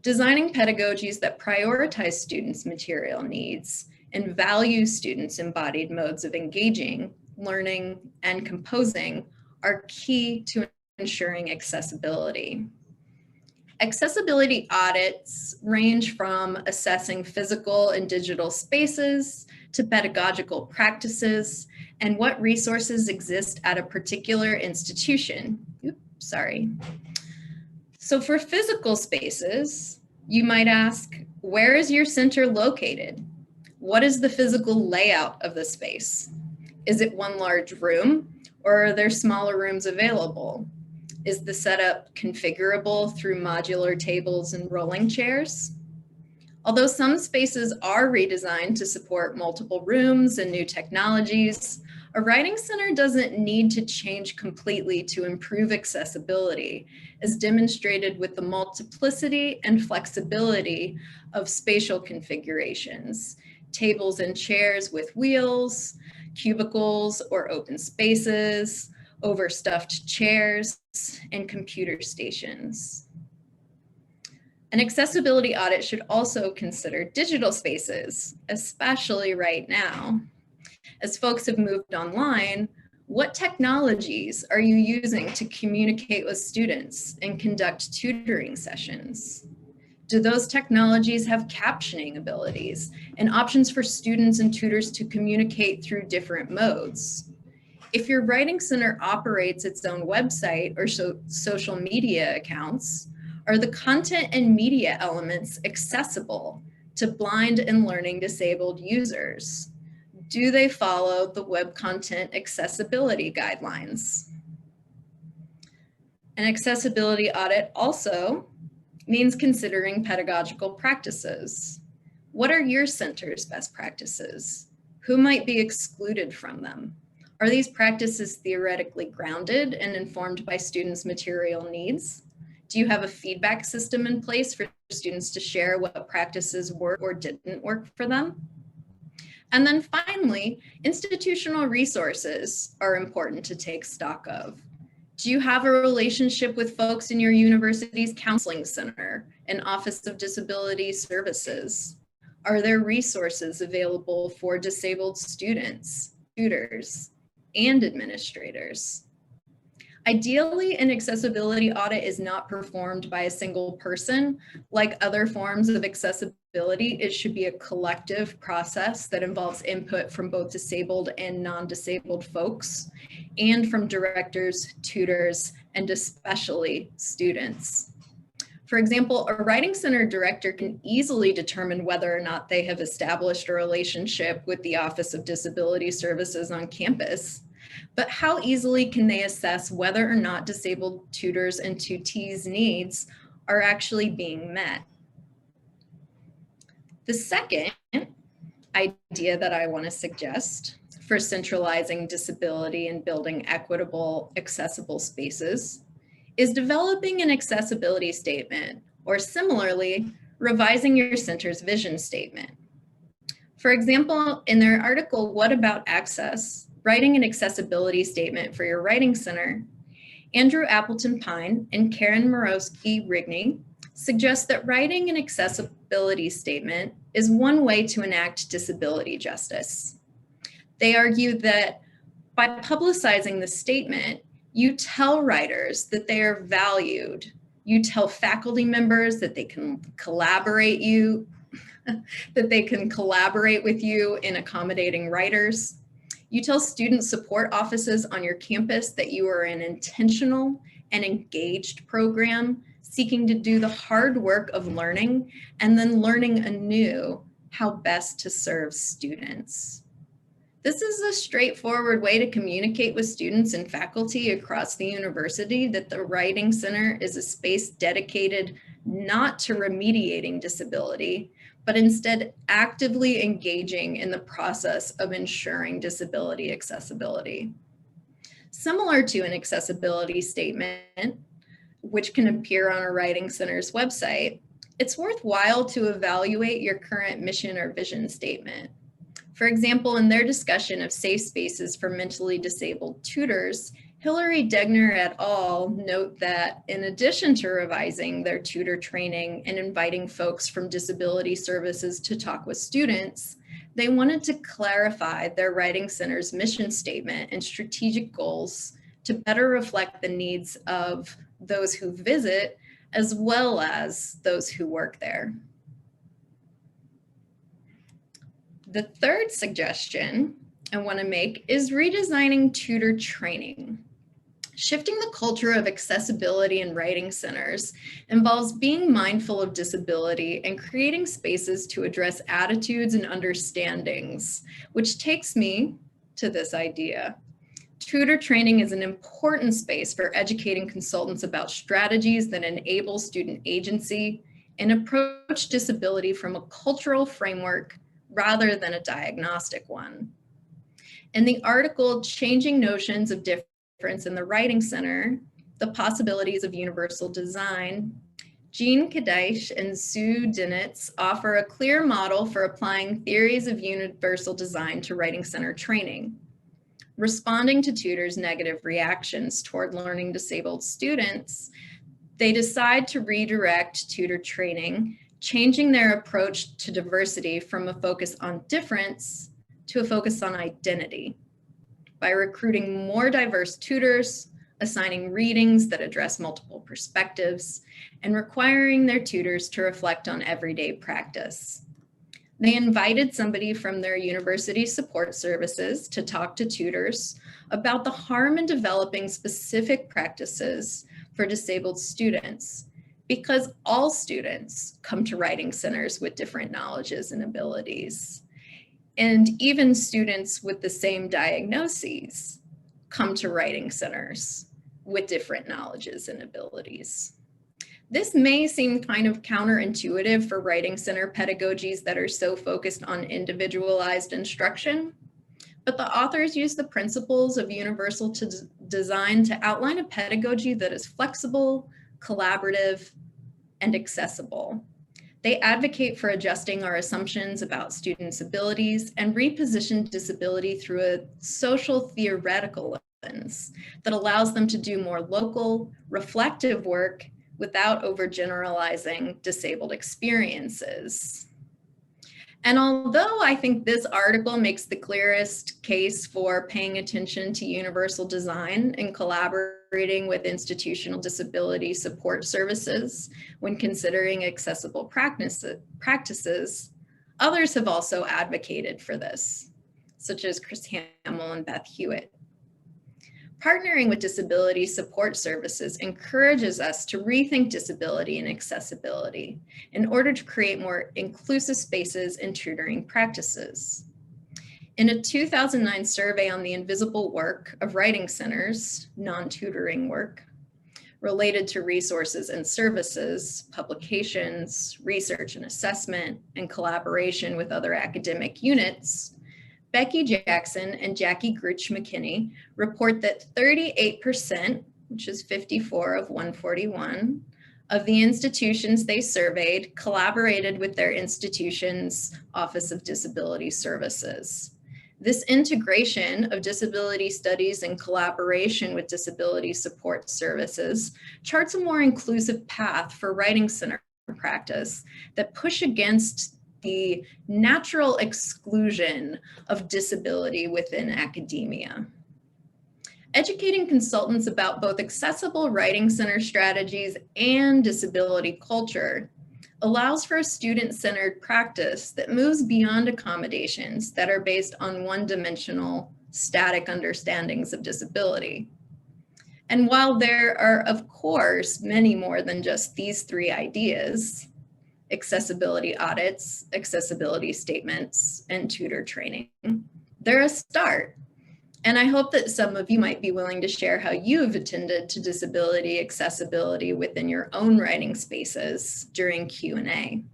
Designing pedagogies that prioritize students' material needs and value students' embodied modes of engaging, learning, and composing are key to ensuring accessibility. Accessibility audits range from assessing physical and digital spaces to pedagogical practices and what resources exist at a particular institution. Oops, sorry. So for physical spaces, you might ask, where is your center located? What is the physical layout of the space? Is it one large room? Or are there smaller rooms available? Is the setup configurable through modular tables and rolling chairs? Although some spaces are redesigned to support multiple rooms and new technologies, a Writing Center doesn't need to change completely to improve accessibility, as demonstrated with the multiplicity and flexibility of spatial configurations, tables and chairs with wheels, cubicles or open spaces, overstuffed chairs, and computer stations. An accessibility audit should also consider digital spaces, especially right now. As folks have moved online, what technologies are you using to communicate with students and conduct tutoring sessions? Do those technologies have captioning abilities and options for students and tutors to communicate through different modes? If your Writing Center operates its own website or social media accounts, are the content and media elements accessible to blind and learning disabled users? Do they follow the web content accessibility guidelines? An accessibility audit also means considering pedagogical practices. What are your center's best practices? Who might be excluded from them? Are these practices theoretically grounded and informed by students' material needs? Do you have a feedback system in place for students to share what practices work or didn't work for them? And then finally, institutional resources are important to take stock of. Do you have a relationship with folks in your university's counseling center and Office of Disability Services? Are there resources available for disabled students, tutors, and administrators? Ideally, an accessibility audit is not performed by a single person. Like other forms of accessibility, it should be a collective process that involves input from both disabled and non-disabled folks, and from directors, tutors, and especially students. For example, a Writing Center director can easily determine whether or not they have established a relationship with the Office of Disability Services on campus. But how easily can they assess whether or not disabled tutors and tutees' needs are actually being met? The second idea that I want to suggest for centralizing disability and building equitable, accessible spaces is developing an accessibility statement, or similarly, revising your center's vision statement. For example, in their article, What About Access? Writing an accessibility statement for your writing center, Andrew Appleton Pine and Karen Morosky-Rigney suggest that writing an accessibility statement is one way to enact disability justice. They argue that by publicizing the statement, you tell writers that they are valued. You tell faculty members that they can collaborate with you in accommodating writers. You tell student support offices on your campus that you are an intentional and engaged program seeking to do the hard work of learning and then learning anew how best to serve students. This is a straightforward way to communicate with students and faculty across the university that the Writing Center is a space dedicated not to remediating disability, but instead actively engaging in the process of ensuring disability accessibility. Similar to an accessibility statement, which can appear on a Writing Center's website, it's worthwhile to evaluate your current mission or vision statement. For example, in their discussion of safe spaces for mentally disabled tutors, Hillary Degner et al. Note that in addition to revising their tutor training and inviting folks from disability services to talk with students, they wanted to clarify their Writing Center's mission statement and strategic goals to better reflect the needs of those who visit, as well as those who work there. The third suggestion I want to make is redesigning tutor training. Shifting the culture of accessibility in writing centers involves being mindful of disability and creating spaces to address attitudes and understandings, which takes me to this idea. Tutor training is an important space for educating consultants about strategies that enable student agency and approach disability from a cultural framework rather than a diagnostic one. In the article, Changing Notions of Difference in the Writing Center, The Possibilities of Universal Design, Jean Kadeish and Sue Dinitz offer a clear model for applying theories of universal design to Writing Center training. Responding to tutors' negative reactions toward learning disabled students, they decide to redirect tutor training, changing their approach to diversity from a focus on difference to a focus on identity. By recruiting more diverse tutors, assigning readings that address multiple perspectives, and requiring their tutors to reflect on everyday practice. They invited somebody from their university support services to talk to tutors about the harm in developing specific practices for disabled students, because all students come to writing centers with different knowledges and abilities. And even students with the same diagnoses come to writing centers with different knowledges and abilities. This may seem kind of counterintuitive for writing center pedagogies that are so focused on individualized instruction, but the authors use the principles of universal design to outline a pedagogy that is flexible, collaborative, and accessible. They advocate for adjusting our assumptions about students' abilities and reposition disability through a social theoretical lens that allows them to do more local, reflective work without overgeneralizing disabled experiences. And although I think this article makes the clearest case for paying attention to universal design and collaborating with institutional disability support services when considering accessible practices, others have also advocated for this, such as Chris Hamill and Beth Hewitt. Partnering with disability support services encourages us to rethink disability and accessibility in order to create more inclusive spaces and tutoring practices. In a 2009 survey on the invisible work of writing centers, non-tutoring work, related to resources and services, publications, research and assessment, and collaboration with other academic units, Becky Jackson and Jackie Gruch McKinney report that 38%, which is 54 of 141, of the institutions they surveyed collaborated with their institution's Office of Disability Services. This integration of disability studies and collaboration with disability support services charts a more inclusive path for writing center practice that push against the natural exclusion of disability within academia. Educating consultants about both accessible writing center strategies and disability culture allows for a student-centered practice that moves beyond accommodations that are based on one-dimensional, static understandings of disability. And while there are, of course, many more than just these three ideas, accessibility audits, accessibility statements, and tutor training, they're a start. And I hope that some of you might be willing to share how you have attended to disability accessibility within your own writing spaces during Q&A.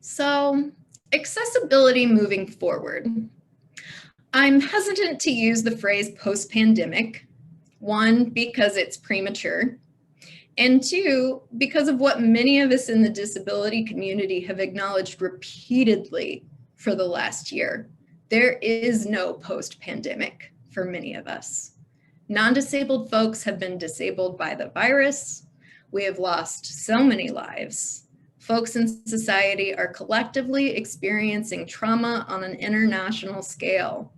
So, accessibility moving forward. I'm hesitant to use the phrase post-pandemic, one, because it's premature, and two, because of what many of us in the disability community have acknowledged repeatedly for the last year. There is no post-pandemic for many of us. Non-disabled folks have been disabled by the virus. We have lost so many lives. Folks in society are collectively experiencing trauma on an international scale.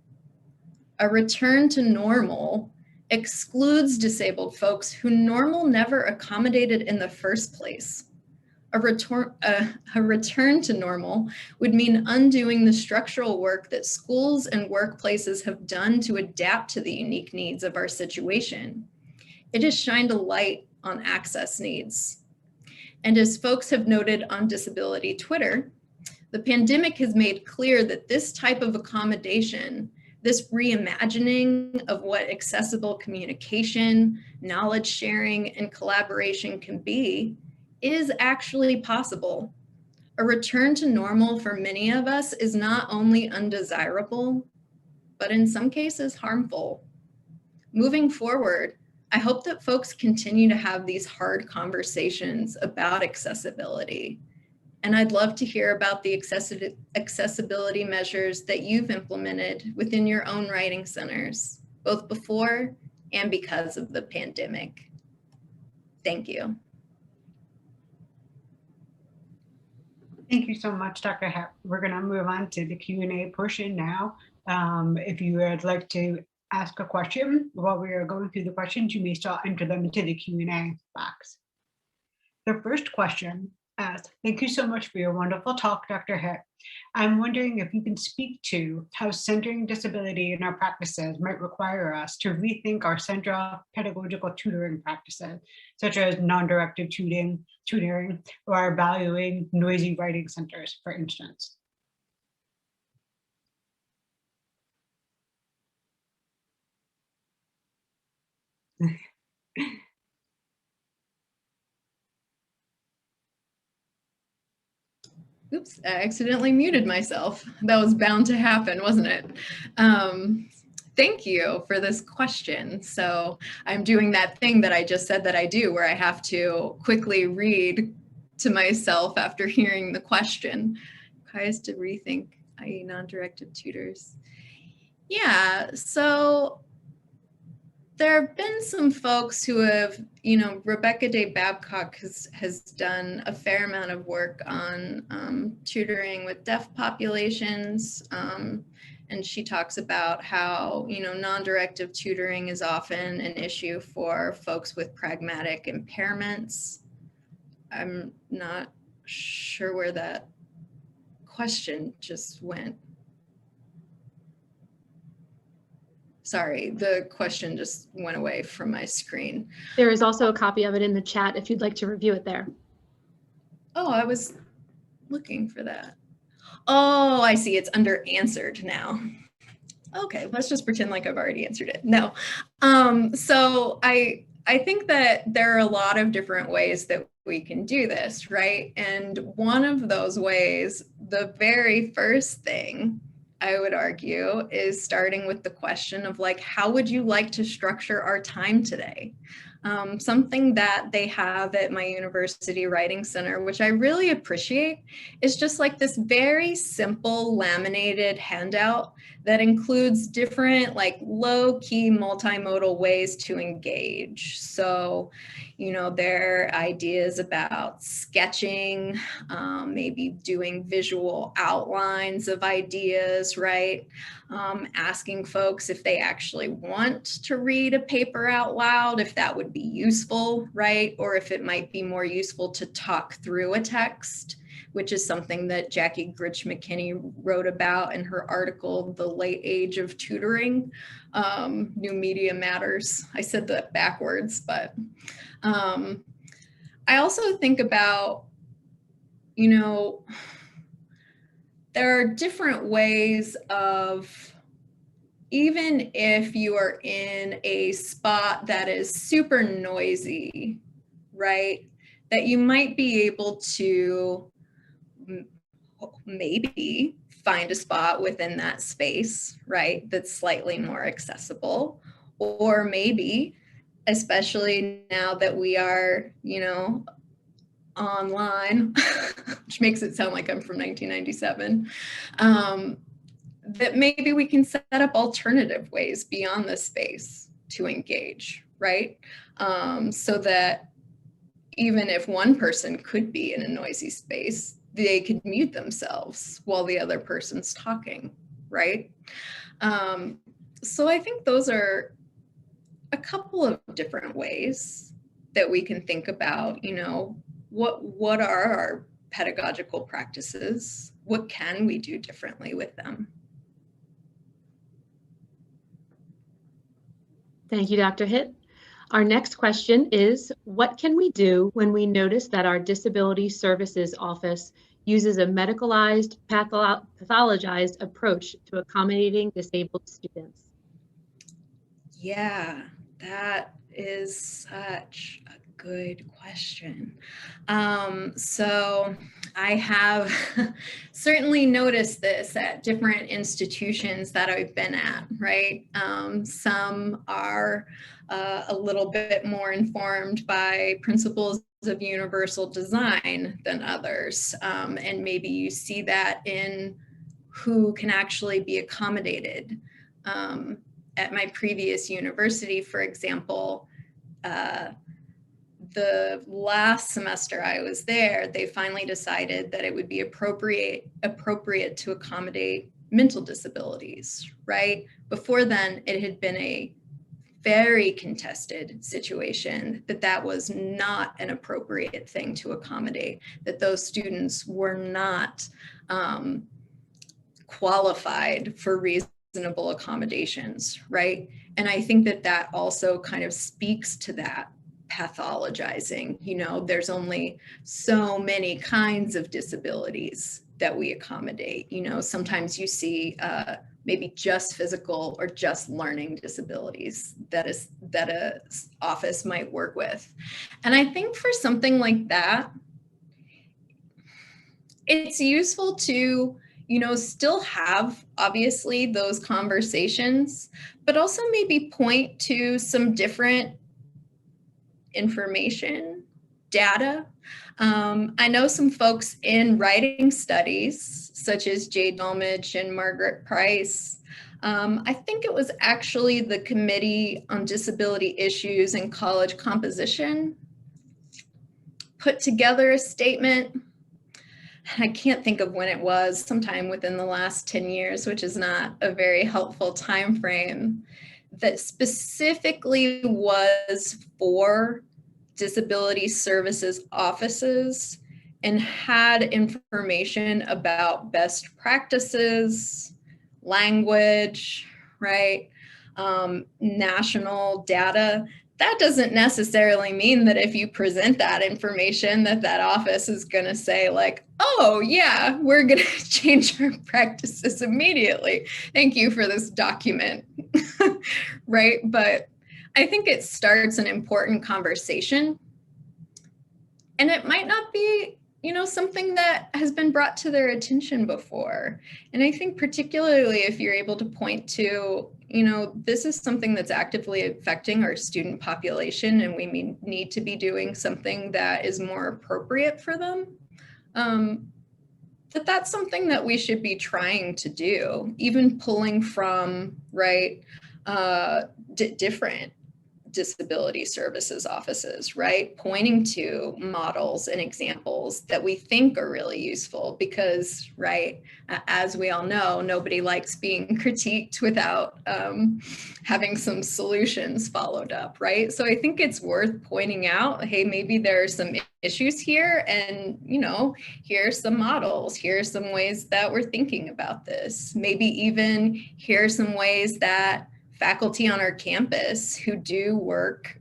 A return to normal excludes disabled folks who normal never accommodated in the first place. A return to normal would mean undoing the structural work that schools and workplaces have done to adapt to the unique needs of our situation. It has shined a light on access needs. And as folks have noted on Disability Twitter, the pandemic has made clear that this type of accommodation, this reimagining of what accessible communication, knowledge sharing, and collaboration can be, is actually possible. A return to normal for many of us is not only undesirable, but in some cases harmful. Moving forward, I hope that folks continue to have these hard conversations about accessibility. And I'd love to hear about the accessibility measures that you've implemented within your own writing centers, both before and because of the pandemic. Thank you. Thank you so much, Dr. Hepp. We're going to move on to the Q&A portion now. If you would like to ask a question while we are going through the questions, you may still enter them into the Q&A box. The first question asks, thank you so much for your wonderful talk, Dr. Hepp. I'm wondering if you can speak to how centering disability in our practices might require us to rethink our central pedagogical tutoring practices, such as non-directive tutoring, or valuing noisy writing centers, for instance. Oops, I accidentally muted myself. That was bound to happen, wasn't it? Thank you for this question. So I'm doing that thing that I just said that I do, where I have to quickly read to myself after hearing the question. Requires to rethink, i.e. non-directive tutors. Yeah, so there have been some folks who have, Rebecca Day Babcock has done a fair amount of work on tutoring with deaf populations. And she talks about how, non-directive tutoring is often an issue for folks with pragmatic impairments. I'm not sure where that question just went. Sorry, the question just went away from my screen. There is also a copy of it in the chat if you'd like to review it there. Oh, I was looking for that. Oh, I see. It's under answered now. Okay, let's just pretend like I've already answered it. No. So I think that there are a lot of different ways that we can do this, right? And one of those ways, the very first thing I would argue is starting with the question of like, how would you like to structure our time today? Something that they have at my university writing center, which I really appreciate, is just like this very simple laminated handout that includes different like low-key multimodal ways to engage. So, there are ideas about sketching, maybe doing visual outlines of ideas, right? Asking folks if they actually want to read a paper out loud, if that would be useful, right? Or if it might be more useful to talk through a text, which is something that Jackie Gritch McKinney wrote about in her article, The Late Age of Tutoring, New Media Matters. I said that backwards, but I also think about, there are different ways of, even if you are in a spot that is super noisy, right, that you might be able to maybe find a spot within that space, right, that's slightly more accessible. Or maybe, especially now that we are, online, which makes it sound like I'm from 1997, that maybe we can set up alternative ways beyond the space to engage, right? So that even if one person could be in a noisy space, they could mute themselves while the other person's talking, right? So I think those are a couple of different ways that we can think about, what are our pedagogical practices? What can we do differently with them? Thank you, Dr. Hitt. Our next question is, what can we do when we notice that our Disability Services Office uses a medicalized, pathologized approach to accommodating disabled students? Yeah, that is such a good question. So I have certainly noticed this at different institutions that I've been at, right? Some are a little bit more informed by principles of universal design than others. And maybe you see that in who can actually be accommodated. At my previous university, for example, the last semester I was there, they finally decided that it would be appropriate to accommodate mental disabilities, right? Before then, it had been a very contested situation that was not an appropriate thing to accommodate, that those students were not qualified for reasonable accommodations, right? And I think that also kind of speaks to that pathologizing. There's only so many kinds of disabilities that we accommodate. Sometimes you see maybe just physical or just learning disabilities that a office might work with. And I think for something like that, it's useful to, still have obviously those conversations, but also maybe point to some different information, data. I know some folks in writing studies, such as Jay Dolmage and Margaret Price. I think it was actually the Committee on Disability Issues and College Composition put together a statement. I can't think of when it was, sometime within the last 10 years, which is not a very helpful time frame, that specifically was for disability services offices and had information about best practices, language, right? National data. That doesn't necessarily mean that if you present that information that office is going to say like, oh yeah, we're going to change our practices immediately. Thank you for this document, right? But I think it starts an important conversation, and it might not be, something that has been brought to their attention before. And I think particularly if you're able to point to, this is something that's actively affecting our student population, and we need to be doing something that is more appropriate for them, that's something that we should be trying to do, even pulling from, right, different disability services offices, right? Pointing to models and examples that we think are really useful because, right, as we all know, nobody likes being critiqued without having some solutions followed up, right? So I think it's worth pointing out, hey, maybe there are some issues here, and, here are some models, here are some ways that we're thinking about this. Maybe even here are some ways that faculty on our campus who do work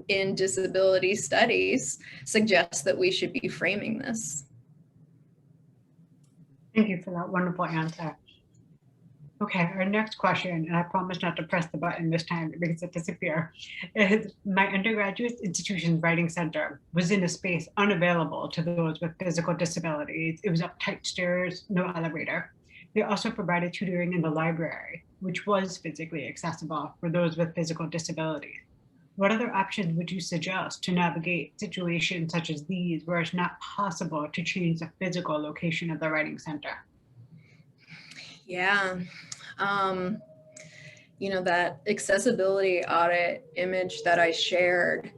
in disability studies suggest that we should be framing this. Thank you for that wonderful answer. Okay, our next question, and I promise not to press the button this time because it disappears, is my undergraduate institution's writing center was in a space unavailable to those with physical disabilities. It was up tight stairs, no elevator. They also provided tutoring in the library, which was physically accessible for those with physical disabilities. What other options would you suggest to navigate situations such as these where it's not possible to change the physical location of the writing center? Yeah, that accessibility audit image that I shared,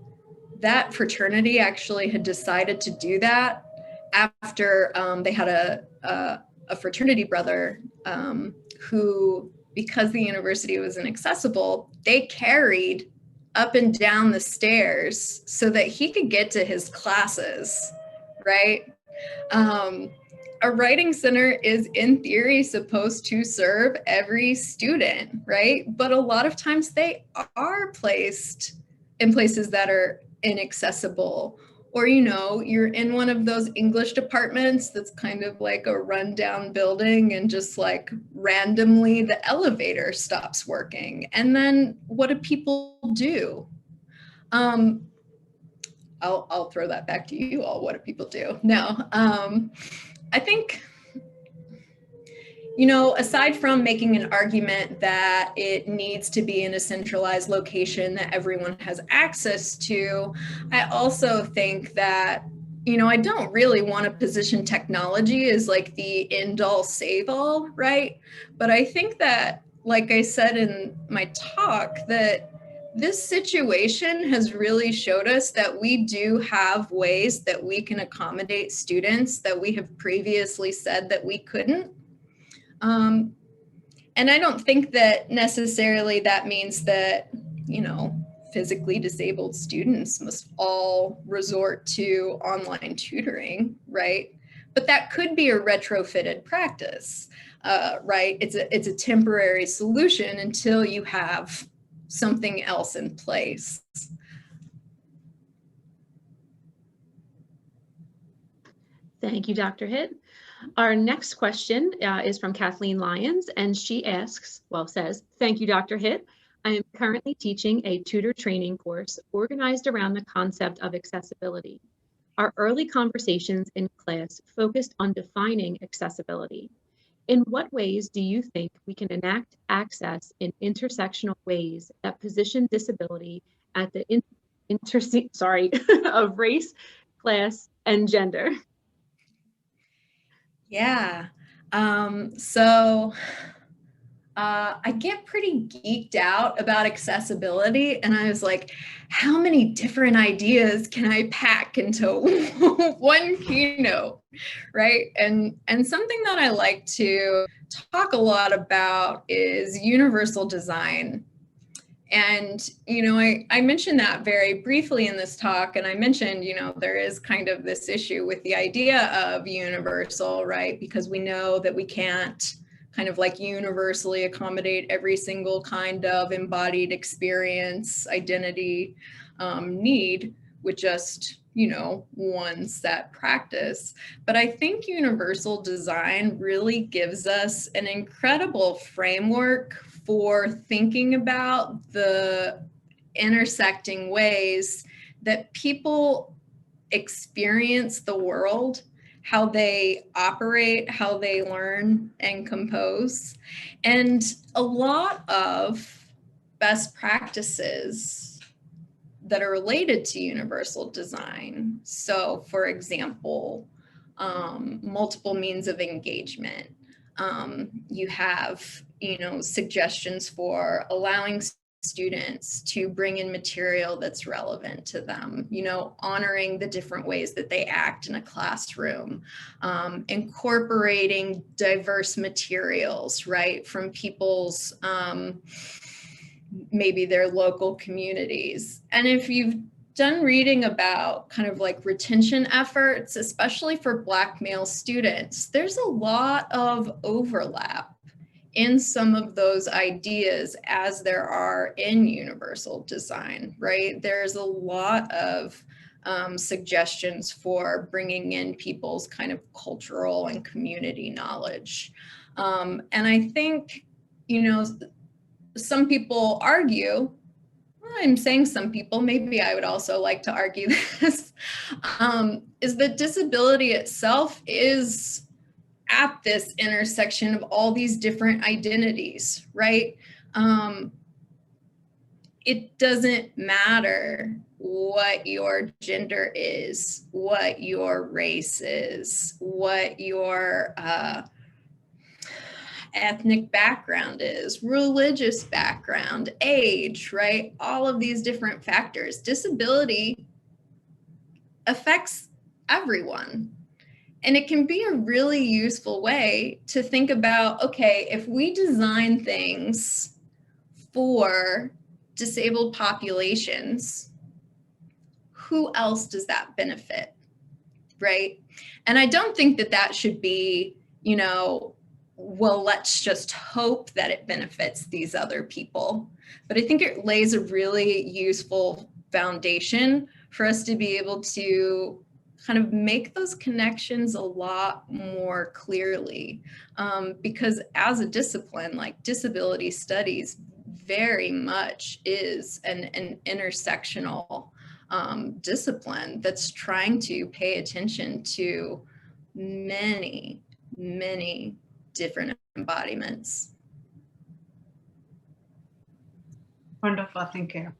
that fraternity actually had decided to do that after they had a fraternity brother who, because the university was inaccessible, they carried up and down the stairs so that he could get to his classes, right? A writing center is in theory supposed to serve every student, right? But a lot of times they are placed in places that are inaccessible, or, you're in one of those English departments that's kind of like a rundown building and just like randomly the elevator stops working. And then what do people do? I'll throw that back to you all. What do people do? No, I think, aside from making an argument that it needs to be in a centralized location that everyone has access to, I also think that, I don't really want to position technology as like the end-all save-all, right? But I think that, like I said in my talk, that this situation has really showed us that we do have ways that we can accommodate students that we have previously said that we couldn't. And I don't think that necessarily that means that, physically disabled students must all resort to online tutoring, right? But that could be a retrofitted practice, right? It's a temporary solution until you have something else in place. Thank you, Dr. Hitt. Our next question is from Kathleen Lyons, and she says, thank you, Dr. Hitt. I am currently teaching a tutor training course organized around the concept of accessibility. Our early conversations in class focused on defining accessibility. In what ways do you think we can enact access in intersectional ways that position disability at the of race, class, and gender? Yeah. So I get pretty geeked out about accessibility, and I was like, how many different ideas can I pack into one keynote, right? And something that I like to talk a lot about is universal design. And, I mentioned that very briefly in this talk, and I mentioned, there is kind of this issue with the idea of universal, right? Because we know that we can't kind of like universally accommodate every single kind of embodied experience, identity, need with just, one set practice. But I think universal design really gives us an incredible framework for thinking about the intersecting ways that people experience the world, how they operate, how they learn and compose. And a lot of best practices that are related to universal design. So, for example, multiple means of engagement. You have, suggestions for allowing students to bring in material that's relevant to them, honoring the different ways that they act in a classroom, incorporating diverse materials, right, from people's, maybe their local communities. And if you've done reading about kind of like retention efforts, especially for Black male students, there's a lot of overlap in some of those ideas as there are in universal design, right? There's a lot of suggestions for bringing in people's kind of cultural and community knowledge. And I think, some people argue, I'm saying some people, maybe I would also like to argue this, is that disability itself is at this intersection of all these different identities, right? It doesn't matter what your gender is, what your race is, what your ethnic background is, religious background, age, right? All of these different factors. Disability affects everyone. And it can be a really useful way to think about, okay, if we design things for disabled populations, who else does that benefit, right? And I don't think that that should be, well, let's just hope that it benefits these other people. But I think it lays a really useful foundation for us to be able to kind of make those connections a lot more clearly. Because as a discipline, like disability studies very much is an intersectional discipline that's trying to pay attention to many, many different embodiments. Wonderful, thank you.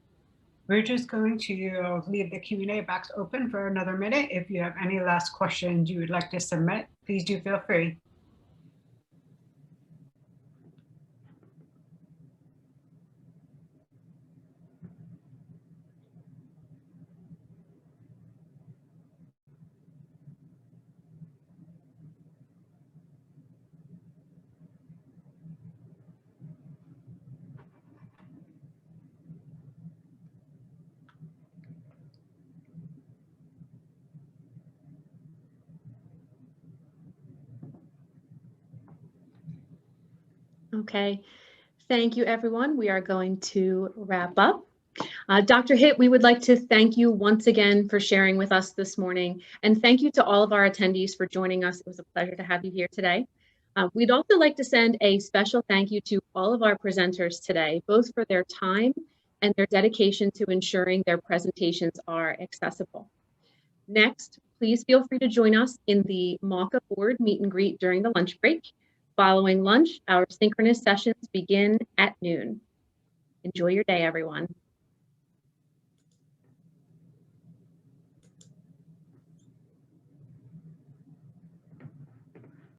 We're just going to leave the Q&A box open for another minute. If you have any last questions you would like to submit, please do feel free. Okay, thank you, everyone. We are going to wrap up. Dr. Hitt, we would like to thank you once again for sharing with us this morning. And thank you to all of our attendees for joining us. It was a pleasure to have you here today. We'd also like to send a special thank you to all of our presenters today, both for their time and their dedication to ensuring their presentations are accessible. Next, Please feel free to join us in the MACA board meet and greet during the lunch break. Following lunch, our synchronous sessions begin at noon. Enjoy your day, everyone.